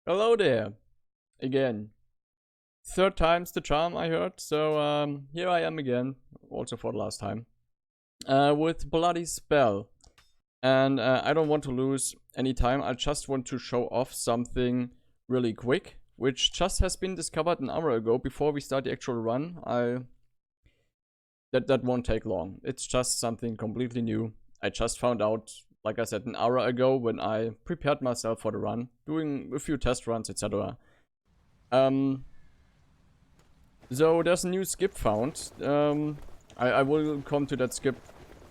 Hello there, again. Third time's the charm, I heard. So here I am again, also for the last time, with Bloody Spell. And I don't want to lose any time. I just want to show off something really quick, which just has been discovered an hour ago before we start the actual run. That won't take long. It's just something completely new. I just found out, like I said, an hour ago when I prepared myself for the run, doing a few test runs, etc. So there's a new skip found. I will come to that skip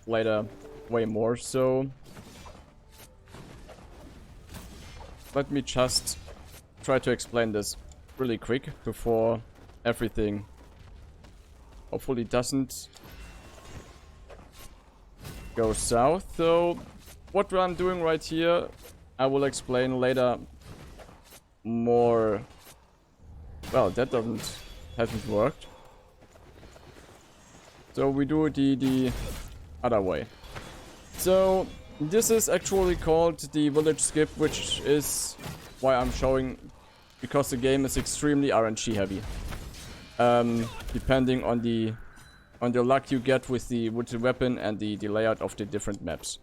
later way more, so let me just try to explain this really quick before everything hopefully doesn't go south. So what I'm doing right here, I will explain later more. Well, that hasn't worked. So we do it the other way. So this is actually called the village skip, which is why I'm showing, because the game is extremely RNG heavy. Depending on the luck you get with the weapon and the layout of the different maps.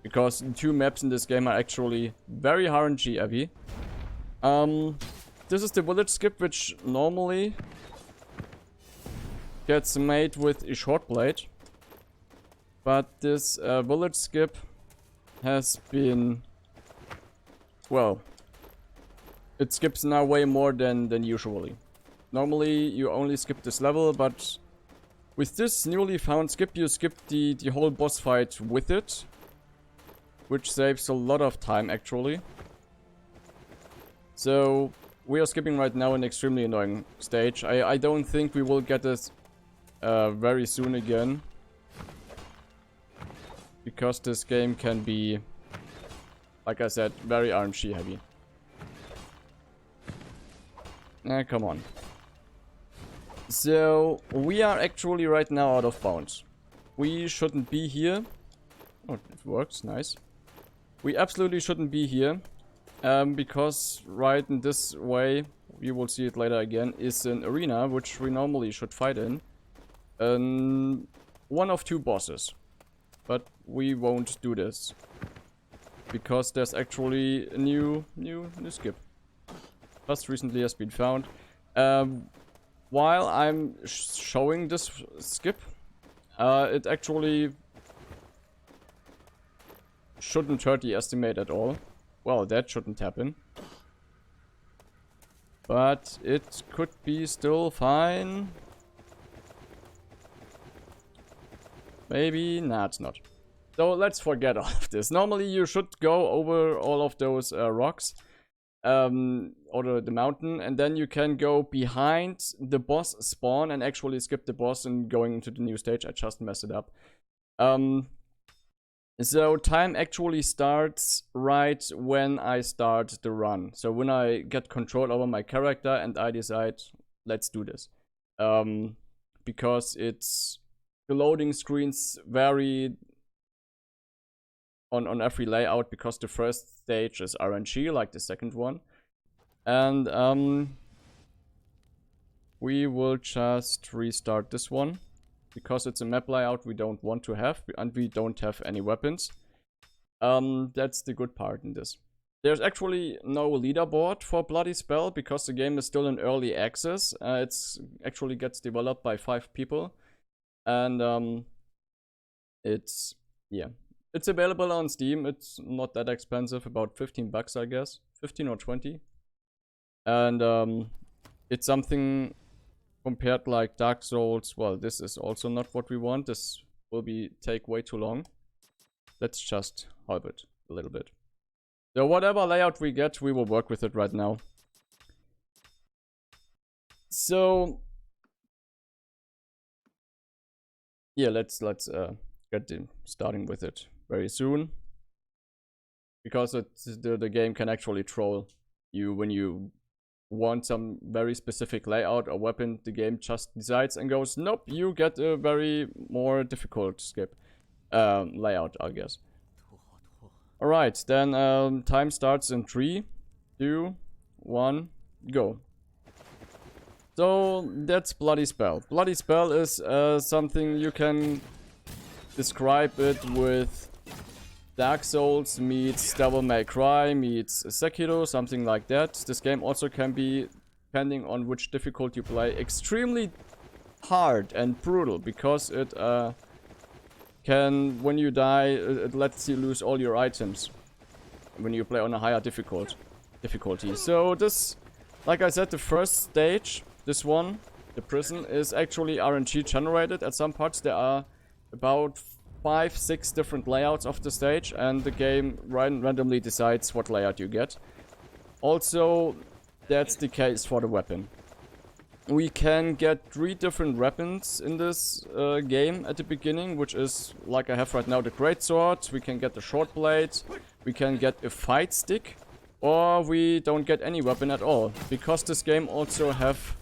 Because the two maps in this game are actually very RNG heavy. This is the village skip, which normally gets made with a short blade. But this village skip has been, well, it skips now way more than usually. Normally you only skip this level, but with this newly found skip you skip the whole boss fight with it, which saves a lot of time actually. So we are skipping right now an extremely annoying stage. I don't think we will get this very soon again, because this game can be, like I said, very RNG heavy. Come on. So we are actually right now out of bounds. We shouldn't be here. Oh, it works, nice. We absolutely shouldn't be here, because right in this way, you will see it later again, is an arena which we normally should fight in. One of two bosses. But we won't do this, because there's actually a new skip. Just recently has been found. While I'm showing this skip, it actually shouldn't hurt the estimate at all. Well, that shouldn't happen. But it could be still fine. Maybe, nah, it's not. So let's forget all of this. Normally you should go over all of those rocks, or the mountain, and then you can go behind the boss spawn and actually skip the boss and going into the new stage. I just messed it up. So time actually starts right when I start the run. So when I get control over my character and I decide, let's do this. Because it's, the loading screens vary on every layout, because the first stage is RNG, like the second one. And we will just restart this one, because it's a map layout we don't want to have, and we don't have any weapons. That's the good part in this. There's actually no leaderboard for Bloody Spell, because the game is still in early access. It's actually gets developed by 5 people. And it's, yeah, it's available on Steam. It's not that expensive, about 15 bucks, I guess, 15 or 20. And it's something compared like Dark Souls. Well, this is also not what we want. This will take way too long. Let's just help it a little bit. So whatever layout we get, we will work with it right now. So yeah, let's get starting with it very soon, because the game can actually troll you when you want some very specific layout or weapon. The game just decides and goes, nope, you get a very more difficult skip layout, I guess. Alright, then time starts in 3, 2, 1, go. So that's Bloody Spell. Bloody Spell is something you can describe it with Dark Souls meets Devil May Cry meets Sekiro, something like that. This game also can be, depending on which difficulty you play, extremely hard and brutal, because it can, when you die, it lets you lose all your items when you play on a higher difficulty. So this, like I said, the first stage, this one, the prison, is actually RNG generated. At some parts there are about 5-6 different layouts of the stage, and the game randomly decides what layout you get. Also, that's the case for the weapon. We can get 3 different weapons in this game at the beginning, which is, like I have right now, the greatsword. We can get the short blade, we can get a fight stick, or we don't get any weapon at all, because this game also have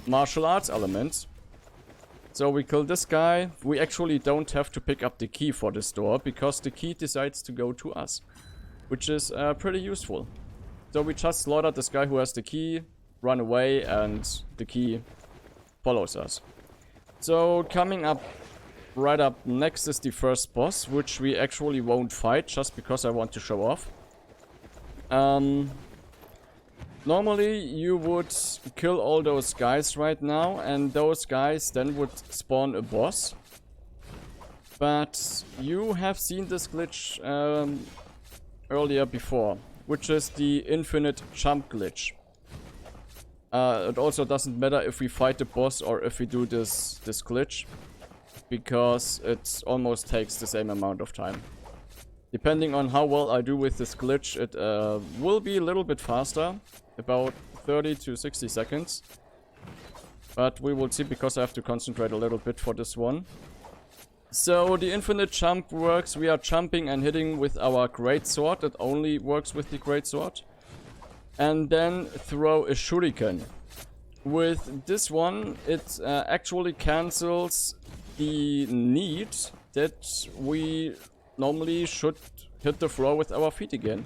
martial arts elements. So we kill this guy. We actually don't have to pick up the key for this door, because the key decides to go to us, which is pretty useful. So we just slaughter this guy who has the key, run away, and the key follows us. So coming up, right up next is the first boss, which we actually won't fight, just because I want to show off. Normally you would kill all those guys right now, and those guys then would spawn a boss. But you have seen this glitch earlier before, which is the infinite jump glitch. It also doesn't matter if we fight the boss or if we do this glitch, because it almost takes the same amount of time. Depending on how well I do with this glitch, it will be a little bit faster, about 30 to 60 seconds. But we will see, because I have to concentrate a little bit for this one. So the infinite jump works. We are jumping and hitting with our greatsword. It only works with the greatsword. And then throw a shuriken. With this one, it actually cancels the need that we normally should hit the floor with our feet again.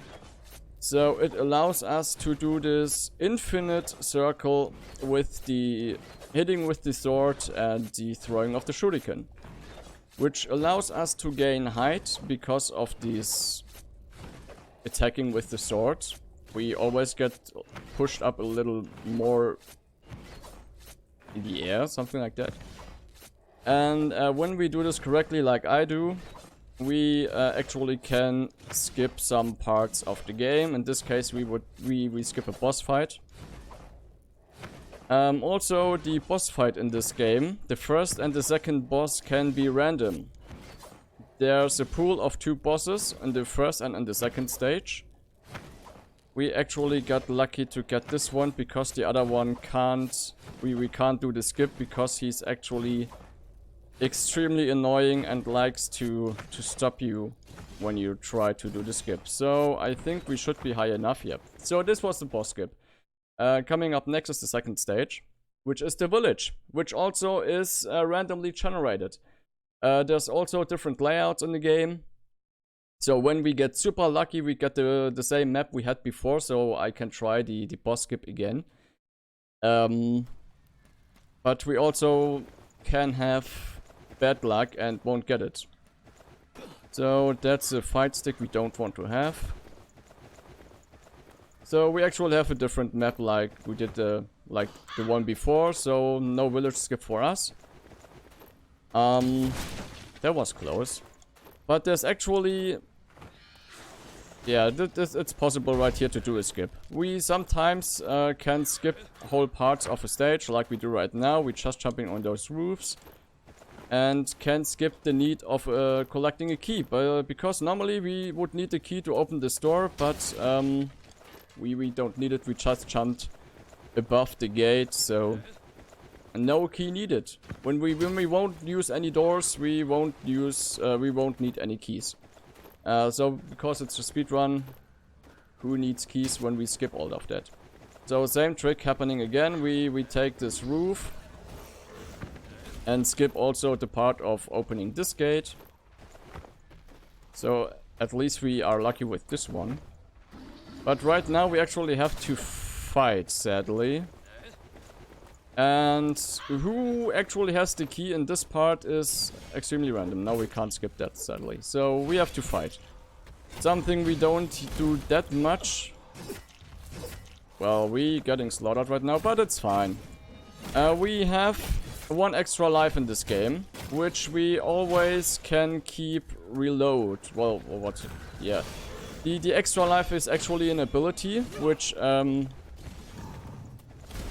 So it allows us to do this infinite circle with the hitting with the sword and the throwing of the shuriken, which allows us to gain height because of this attacking with the sword. We always get pushed up a little more in the air, something like that. And when we do this correctly, like I do, we actually can skip some parts of the game. In this case, we skip a boss fight. Also, the boss fight in this game, the first and the second boss can be random. There's a pool of 2 bosses in the first and in the second stage. We actually got lucky to get this one, because the other one can't. We can't do the skip, because he's actually extremely annoying and likes to stop you when you try to do the skip. So I think we should be high enough here. So this was the boss skip. Coming up next is the second stage, which is the village, which also is randomly generated. There's also different layouts in the game. So when we get super lucky, we get the same map we had before, so I can try the boss skip again. But we also can have bad luck and won't get it. So that's a fight stick we don't want to have. So we actually have a different map like we did like the one before, so no village skip for us. That was close. But there's actually, yeah, it's possible right here to do a skip. We sometimes can skip whole parts of a stage like we do right now. We're just jumping on those roofs. And can skip the need of collecting a key. Because normally we would need the key to open this door, but we don't need it. We just jumped above the gate, so no key needed. When we won't use any doors, we won't need any keys. So because it's a speed run, who needs keys when we skip all of that? So same trick happening again. We take this roof and skip also the part of opening this gate. So at least we are lucky with this one. But right now we actually have to fight, sadly. And who actually has the key in this part is extremely random. Now we can't skip that, sadly. So we have to fight. Something we don't do that much. Well, we getting slaughtered right now, but it's fine. We have 1 extra life in this game, which we always can keep reload. Well, what? Yeah. The extra life is actually an ability, which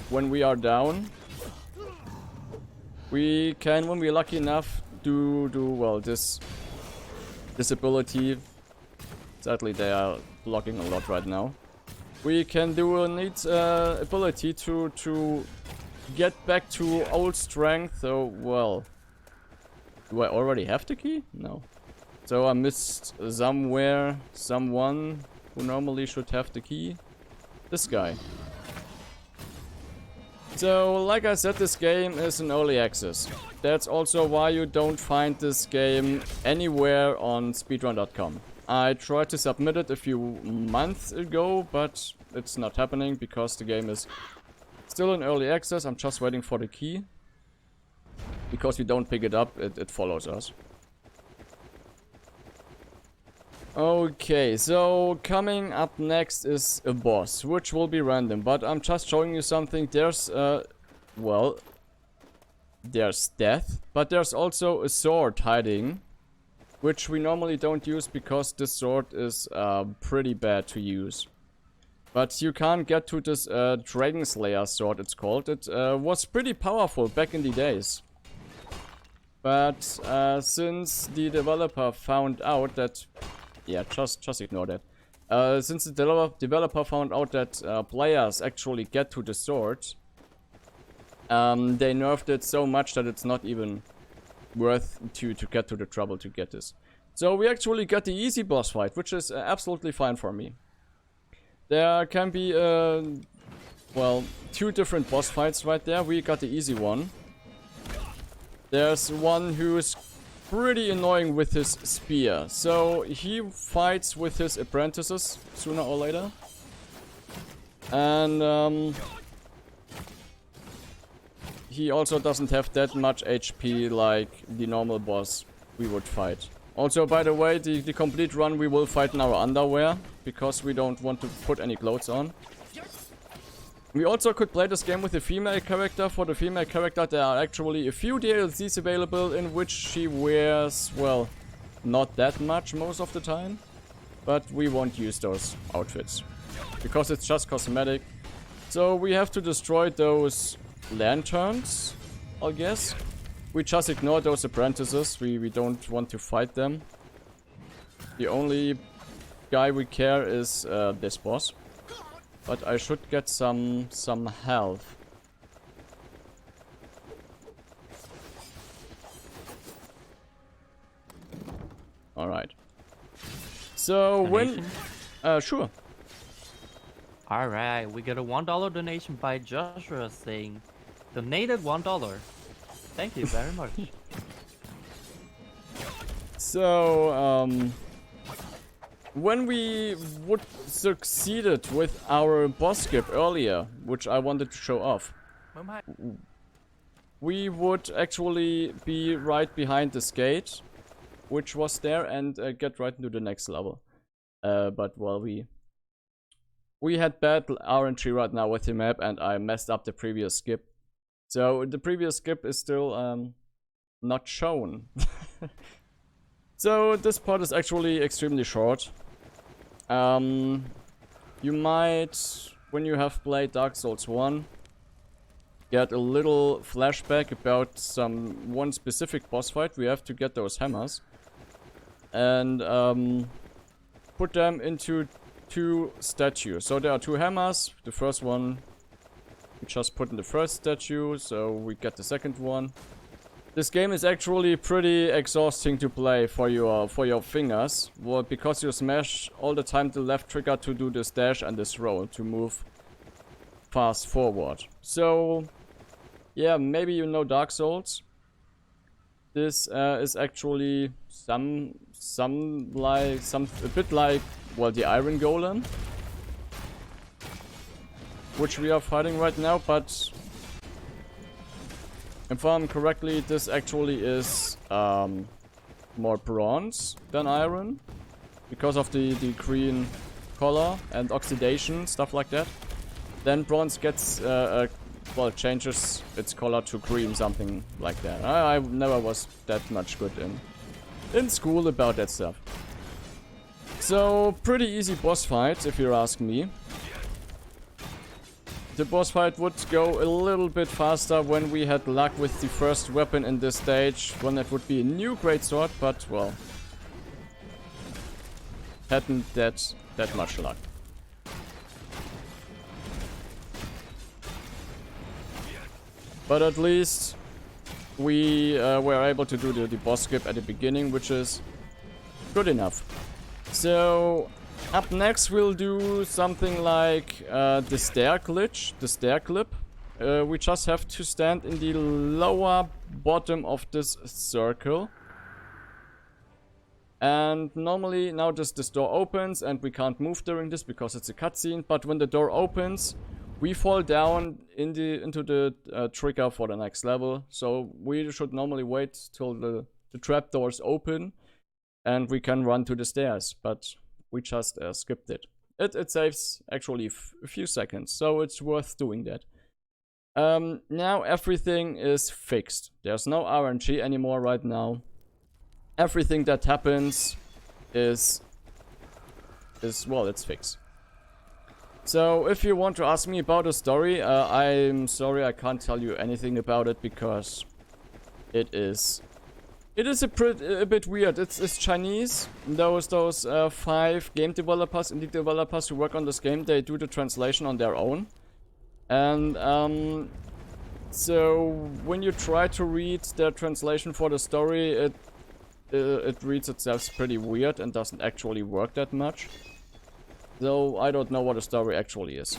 when we are down, we can, when we're lucky enough, do well this ability. Sadly, they are blocking a lot right now. We can do a neat ability to get back to old strength. So, well, do I already have the key? No. So I missed someone who normally should have the key. This guy. So, like I said, this game is in early access. That's also why you don't find this game anywhere on speedrun.com. I tried to submit it a few months ago, but it's not happening because the game is still in early access. I'm just waiting for the key. Because we don't pick it up, it follows us. Okay, so coming up next is a boss, which will be random, but I'm just showing you something. There's, well, there's death, but there's also a sword hiding, which we normally don't use because this sword is pretty bad to use. But you can't get to this Dragon Slayer sword, it's called. It was pretty powerful back in the days. But since the developer found out that... Yeah, just ignore that. Since the developer found out that players actually get to the sword, they nerfed it so much that it's not even worth to get to the trouble to get this. So we actually got the easy boss fight, which is absolutely fine for me. There can be, well, 2 different boss fights right there. We got the easy one. There's one who's pretty annoying with his spear. So he fights with his apprentices sooner or later. And he also doesn't have that much HP like the normal boss we would fight. Also, by the way, the complete run we will fight in our underwear, because we don't want to put any clothes on. We also could play this game with a female character. For the female character, there are actually a few DLCs available in which she wears, well, not that much most of the time. But we won't use those outfits, because it's just cosmetic. So we have to destroy those lanterns, I guess. We just ignore those apprentices. We don't want to fight them. The only guy we care is this boss. But I should get some health. Alright. So when... sure. Alright, we got a $1 donation by Joshua saying, donated $1. Thank you very much. So, when we would succeeded with our boss skip earlier, which I wanted to show off, we would actually be right behind this gate, which was there, and get right into the next level. But well, we had bad RNG right now with the map, and I messed up the previous skip. So the previous skip is still not shown. So this part is actually extremely short. You might, when you have played Dark Souls 1, get a little flashback about one specific boss fight. We have to get those hammers and put them into 2 statues. So there are 2 hammers. The first one we just put in the first statue, so we get the second one. This game is actually pretty exhausting to play for your fingers, well, because you smash all the time the left trigger to do this dash and this roll to move fast forward. So yeah, maybe you know Dark Souls. This is actually a bit like, well, the Iron Golem. which we are fighting right now, but if I'm correctly, this actually is more bronze than iron because of the green color and oxidation, stuff like that. Then bronze gets, well, changes its color to green, something like that. I never was that much good in school about that stuff. So, pretty easy boss fight, if you ask me. The boss fight would go a little bit faster when we had luck with the first weapon in this stage, when it would be a new greatsword, but, well, hadn't that much luck. But at least we were able to do the boss skip at the beginning, which is good enough. So, up next we'll do something like the stair glitch, the stair clip. We just have to stand in the lower bottom of this circle. And normally now this door opens and we can't move during this because it's a cutscene. But when the door opens, we fall down into the trigger for the next level. So we should normally wait till the trapdoors open and we can run to the stairs. But we just skipped it. It saves actually a few seconds, so it's worth doing that. Now everything is fixed. There's no RNG anymore right now. Everything that happens is well, it's fixed. So if you want to ask me about the story, I'm sorry I can't tell you anything about it because it is a bit weird. It's Chinese. Those 5 game developers, indie developers who work on this game, they do the translation on their own. And so when you try to read their translation for the story, it reads itself pretty weird and doesn't actually work that much. So I don't know what the story actually is.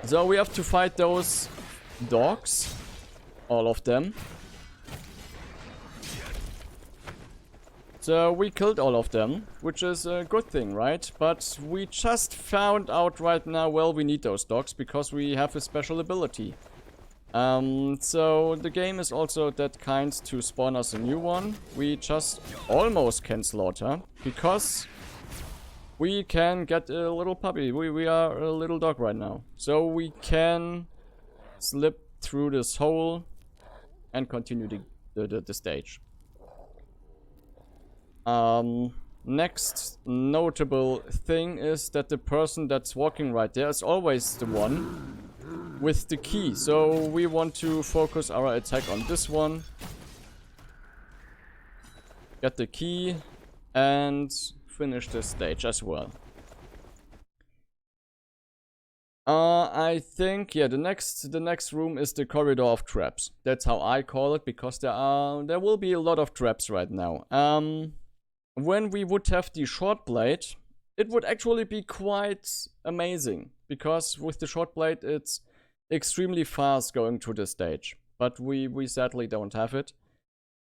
So we have to fight those dogs, all of them. So we killed all of them, which is a good thing, right? But we just found out right now, well, we need those dogs because we have a special ability. So the game is also that kind to spawn us a new one. We just almost can slaughter because we can get a little puppy. We are a little dog right now. So we can slip through this hole and continue the stage. Next notable thing is that the person that's walking right there is always the one with the key. So we want to focus our attack on this one. Get the key and finish this stage as well. I think, yeah, the next room is the corridor of traps. That's how I call it because there will be a lot of traps right now. When we would have the short blade, it would actually be quite amazing because with the short blade it's extremely fast going to the stage, but we sadly don't have it.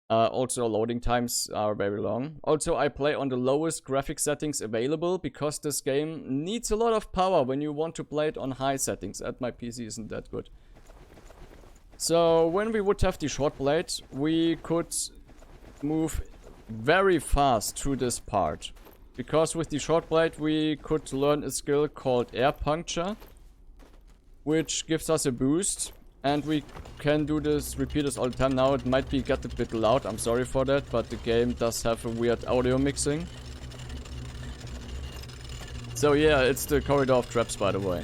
Also loading times are very long. Also I play on the lowest graphic settings available because this game needs a lot of power when you want to play it on high settings, and my PC isn't that good. So when we would have the short blade, we could move very fast through this part. Because with the short blade we could learn a skill called air puncture, which gives us a boost. And we can do this, repeat this all the time. Now it might get a bit loud, I'm sorry for that, but the game does have a weird audio mixing. So yeah, it's the corridor of traps, by the way.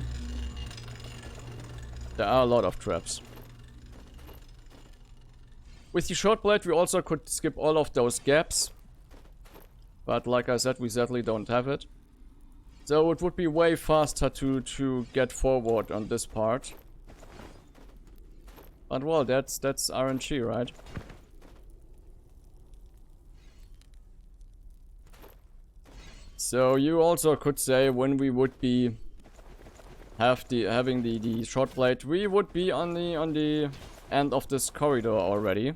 There are a lot of traps. With the short blade we also could skip all of those gaps. But like I said, we sadly don't have it. So it would be way faster to get forward on this part. But well, that's RNG, right? So you also could say when we would be having the short blade, we would be on the end of this corridor already.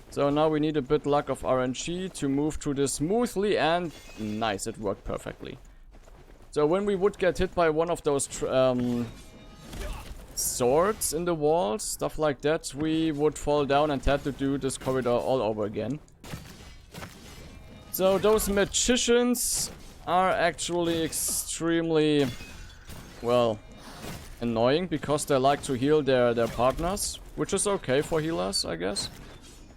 So now we need a bit luck of RNG to move through this smoothly, and nice, it worked perfectly. So when we would get hit by one of those swords in the walls, stuff like that, we would fall down and had to do this corridor all over again. So those magicians are actually extremely, well, annoying because they like to heal their partners, which is okay for healers, I guess.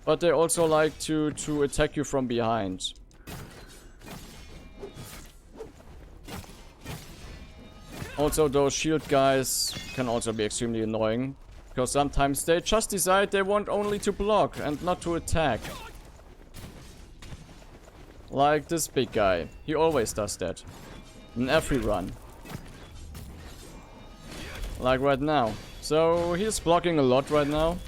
But they also like to attack you from behind. Also, those shield guys can also be extremely annoying, because sometimes they just decide they want only to block and not to attack. Like this big guy. He always does that. In every run. Like right now. So he's blocking a lot right now.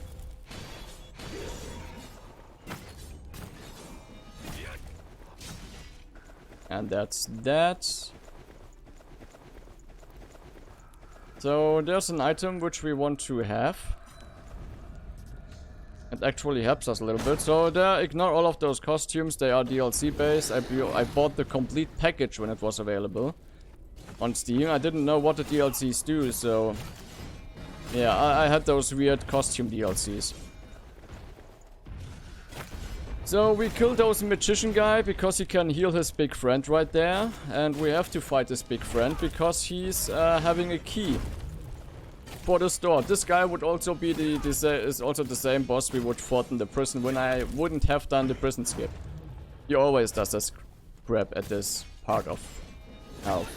And that's that. So there's an item which we want to have. It actually helps us a little bit. So there, ignore all of those costumes. They are DLC based. I bought the complete package when it was available on Steam. I didn't know what the DLCs do, so yeah, I had those weird costume DLCs. So we killed those magician guy because he can heal his big friend right there. And we have to fight this big friend because he's having a key for this door. This guy would also be is also the same boss we would fought in the prison when I wouldn't have done the prison skip. He always does this crap at this part of health.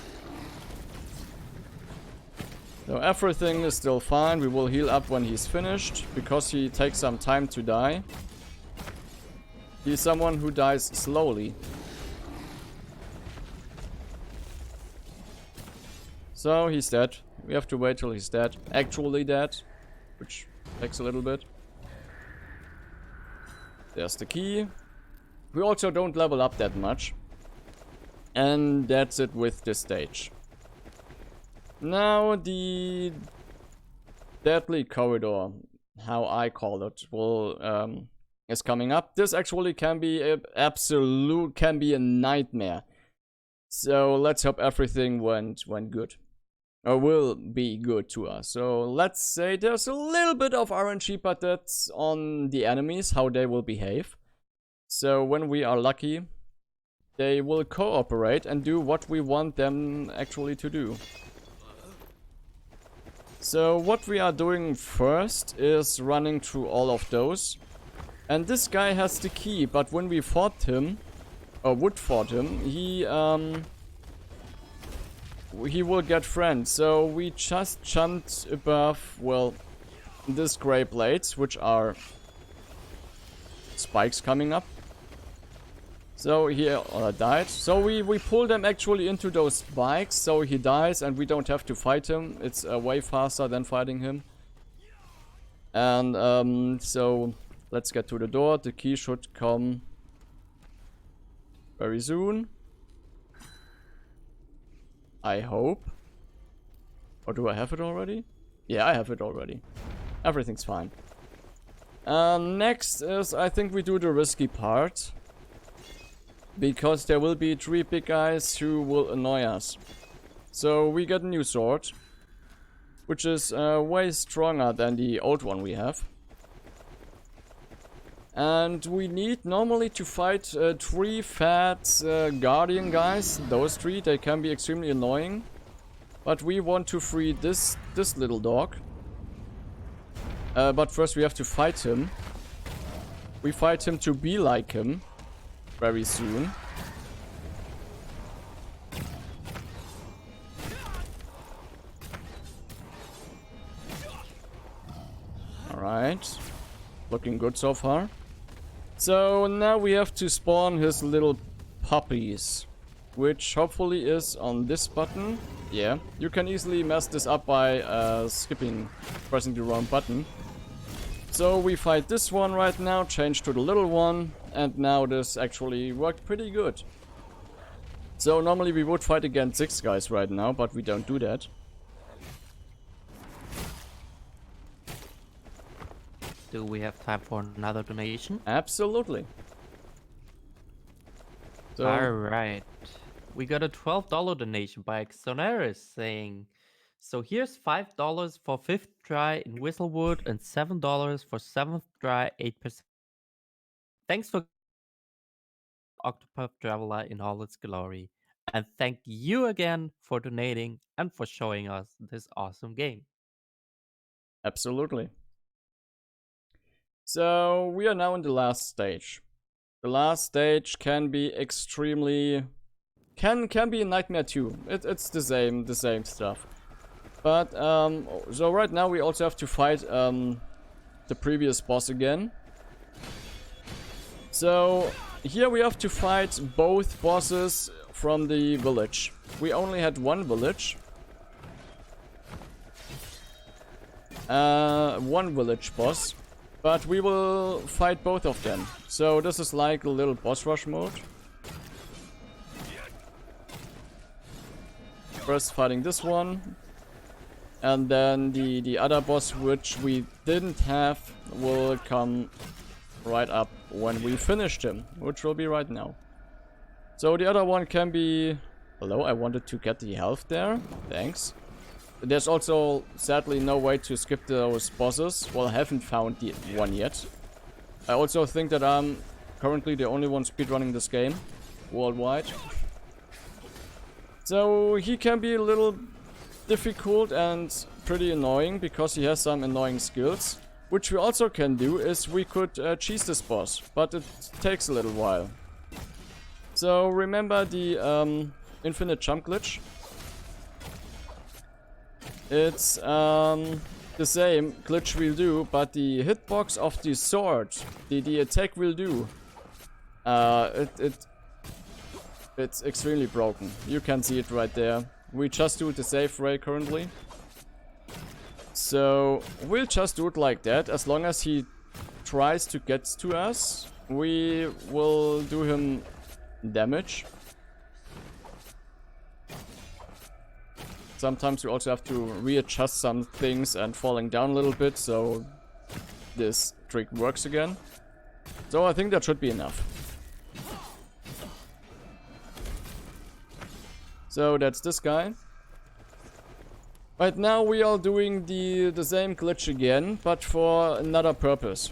So everything is still fine. We will heal up when he's finished because he takes some time to die. He's someone who dies slowly. So he's dead. We have to wait till he's dead. Actually dead. Which takes a little bit. There's the key. We also don't level up that much. And that's it with this stage. Now the deadly corridor, how I call it, will is coming up. This actually can be a nightmare. So let's hope everything went good. Or will be good to us. So let's say there's a little bit of RNG, but that's on the enemies, how they will behave. So when we are lucky, they will cooperate and do what we want them actually to do. So what we are doing first is running through all of those. And this guy has the key, but when we fought him, or would fought him, he will get friends. So we just jumped above, well, this gray blades, which are spikes coming up. So he died. So we pull them actually into those spikes, so he dies and we don't have to fight him. It's way faster than fighting him. And so let's get to the door. The key should come very soon. I hope. Or do I have it already? Yeah, I have it already. Everything's fine. Next is, I think we do the risky part. Because there will be 3 big guys who will annoy us. So we get a new sword. Which is way stronger than the old one we have. And we need normally to fight 3 fat guardian guys. Those 3, they can be extremely annoying. But we want to free this little dog. But first we have to fight him. We fight him to be like him. Very soon. Alright. Looking good so far. So now we have to spawn his little puppies. Which hopefully is on this button. Yeah, you can easily mess this up by pressing the wrong button. So we fight this one right now, change to the little one, and now this actually worked pretty good. So normally we would fight against 6 guys right now, but we don't do that. Do we have time for another donation? Absolutely. So, alright. We got a $12 donation by Xonaris saying, So here's $5 for 5th try in Whistlewood and $7 for 7th try 8%. Thanks for Octopath Traveler in all its glory. And thank you again for donating and for showing us this awesome game. Absolutely. So we are now in the last stage. The last stage can be extremely can be a nightmare too. It's the same stuff. But so right now we also have to fight the previous boss again. So here we have to fight both bosses from the village. We only had one village. One village boss. But we will fight both of them. So this is like a little boss rush mode. First fighting this one. And then the other boss, which we didn't have, will come right up when we finished him, which will be right now. So the other one can be... Hello, I wanted to get the health there. Thanks. There's also, sadly, no way to skip those bosses. Well, I haven't found the one yet. I also think that I'm currently the only one speedrunning this game worldwide. So he can be a little difficult and pretty annoying because he has some annoying skills. Which we also can do is we could cheese this boss, but it takes a little while. So remember the infinite jump glitch? It's the same glitch will do, but the hitbox of the sword, the attack will do. It's extremely broken. You can see it right there. We just do it the safe way currently. So we'll just do it like that. As long as he tries to get to us, we will do him damage. Sometimes we also have to readjust some things and falling down a little bit, so this trick works again. So I think that should be enough. So that's this guy. Right now we are doing the same glitch again, but for another purpose.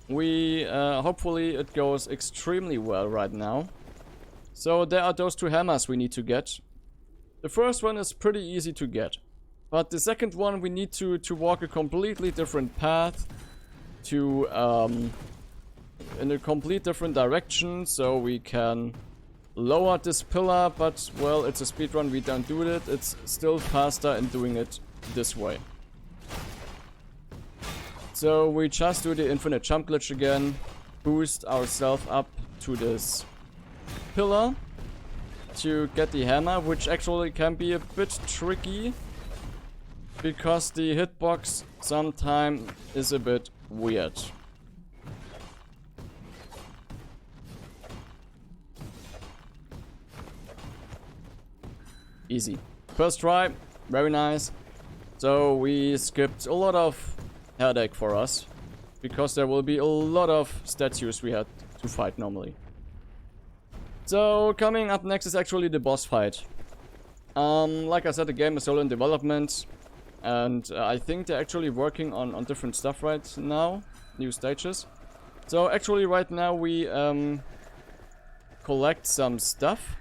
We hopefully it goes extremely well right now. So there are those two hammers we need to get. The first one is pretty easy to get, but the second one we need to walk a completely different path to in a complete different direction, so we can lower this pillar, but well, it's a speedrun, we don't do it. It's still faster in doing it this way. So we just do the infinite jump glitch again, boost ourselves up to this pillar to get the hammer, which actually can be a bit tricky because the hitbox sometimes is a bit weird. Easy. First try, very nice. So we skipped a lot of headache for us because there will be a lot of statues we had to fight normally. So coming up next is actually the boss fight. Like I said, the game is still in development, and I think they're actually working on different stuff right now, new stages. So actually right now we collect some stuff,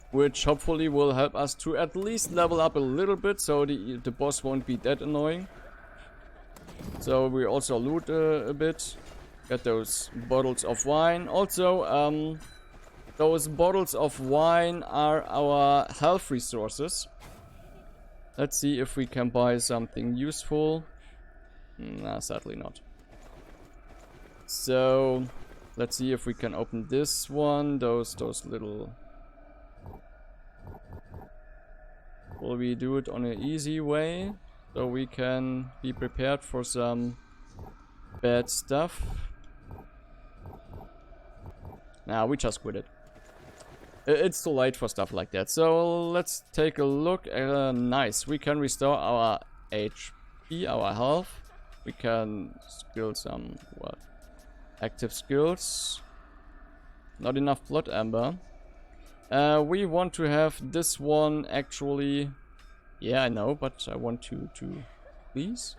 which hopefully will help us to at least level up a little bit, so the boss won't be that annoying. So we also loot a bit, get those bottles of wine. Also, those bottles of wine are our health resources. Let's see if we can buy something useful. Nah, sadly not. So let's see if we can open this one. Those little... Will we do it on an easy way so we can be prepared for some bad stuff? Nah, we just quit it. It's too late for stuff like that. So let's take a look. Nice. We can restore our HP, our health. We can skill some, what? Active skills. Not enough blood amber. We want to have this one actually Yeah, I know, but I want to please.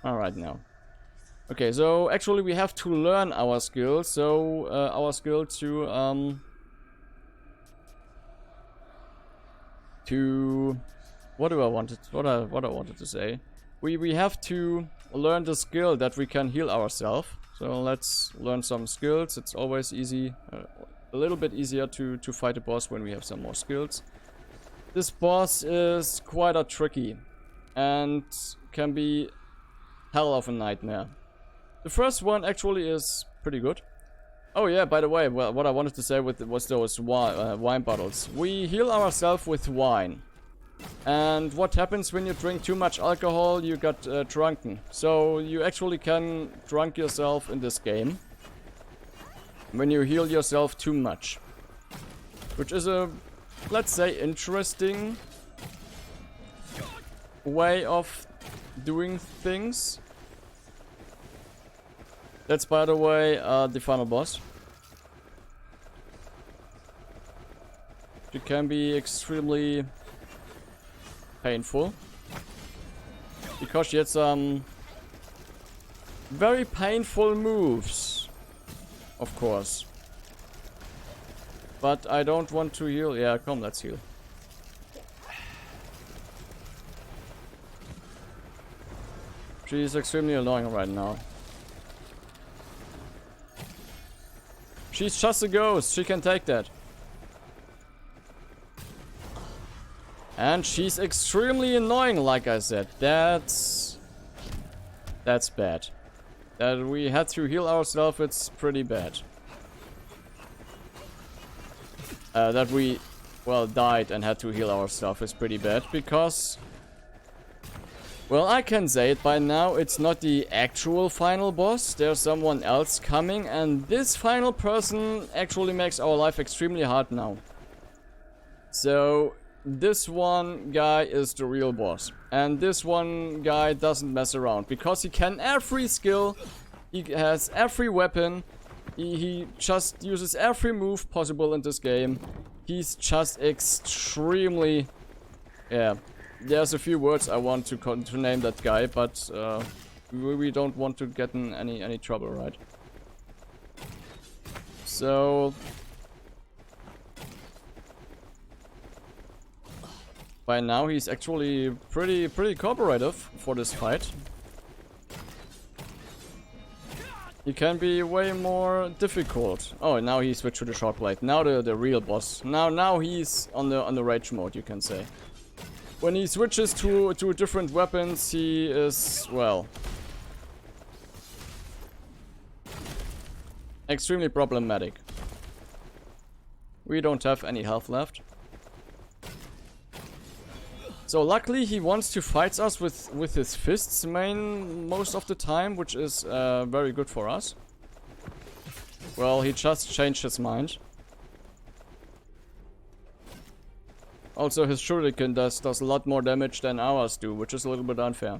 All right, now. Okay, so actually we have to learn our skill. So our skill to what do I wanted? What I wanted to say? We have to learn the skill that we can heal ourselves. So let's learn some skills. It's always easy, a little bit easier to fight a boss when we have some more skills. This boss is quite a tricky and can be hell of a nightmare. The first one actually is pretty good. Oh yeah, by the way, well, what I wanted to say was those wine bottles. We heal ourselves with wine. And what happens when you drink too much alcohol? You got drunken. So you actually can drunk yourself in this game when you heal yourself too much. Which is a, let's say, interesting way of doing things. That's, by the way, the final boss. It can be extremely painful. Because she had some very painful moves. Of course. But I don't want to heal. Yeah, come, let's heal. She's extremely annoying right now. She's just a ghost. She can take that. And she's extremely annoying, like I said. That's bad. That we had to heal ourselves, it's pretty bad. That we, well, died and had to heal ourselves is pretty bad. Because, well, I can say it by now, it's not the actual final boss. There's someone else coming, and this final person actually makes our life extremely hard now. So, this one guy is the real boss. And this one guy doesn't mess around, because he can every skill, he has every weapon, he just uses every move possible in this game. He's just extremely, yeah. There's a few words I want to name that guy, but we don't want to get in any trouble, right? So by now he's actually pretty cooperative for this fight. He can be way more difficult. Oh, now he switched to the short blade. Now the real boss. Now he's on the rage mode, you can say. When he switches to different weapons, he is, well, extremely problematic. We don't have any health left. So luckily he wants to fight us with his fists most of the time, which is very good for us. Well, he just changed his mind. Also, his shuriken does a lot more damage than ours do, which is a little bit unfair.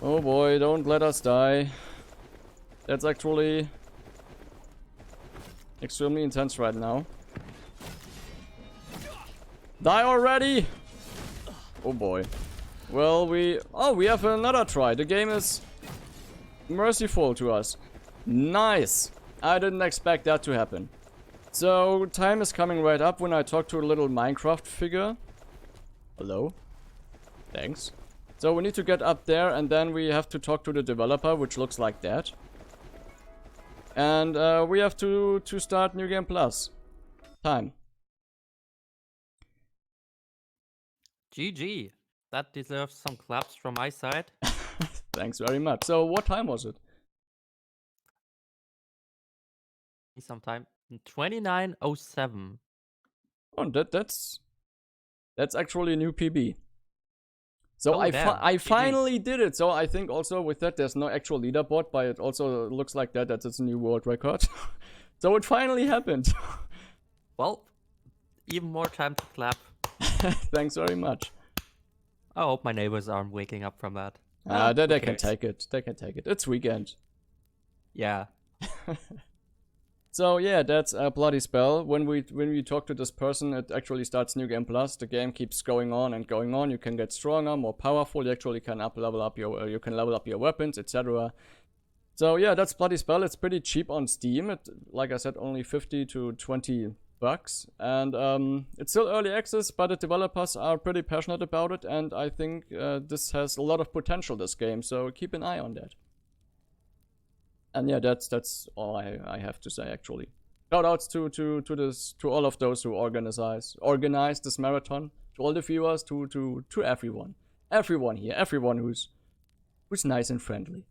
Oh boy, don't let us die. That's actually extremely intense right now. Die already! Oh boy. Well, we have another try. The game is merciful to us. Nice! I didn't expect that to happen. So, time is coming right up when I talk to a little Minecraft figure. Hello? Thanks. So, we need to get up there and then we have to talk to the developer, which looks like that. And we have to start New Game Plus. Time. GG. That deserves some claps from my side. Thanks very much. So, what time was it? Sometime 29:07. Oh, that's actually a new PB. So Oh, I GG. finally did it. So I think also with that there's no actual leaderboard, but it also looks like that it's a new world record. So it finally happened. Well, even more time to clap. Thanks very much. I hope my neighbors aren't waking up from that. They can take it. They can take it. It's weekend. Yeah. So yeah, that's a bloody spell. When we talk to this person, it actually starts New Game Plus. The game keeps going on and going on. You can get stronger, more powerful. You actually can level up your weapons, etc. So yeah, that's bloody spell. It's pretty cheap on Steam. It, like I said, only 50 to 20 bucks, and it's still early access, but the developers are pretty passionate about it, and I think this has a lot of potential. This game, so keep an eye on that. And yeah, that's all I have to say actually. Shoutouts to all of those who organize this marathon, to all the viewers, to everyone here, everyone who's nice and friendly.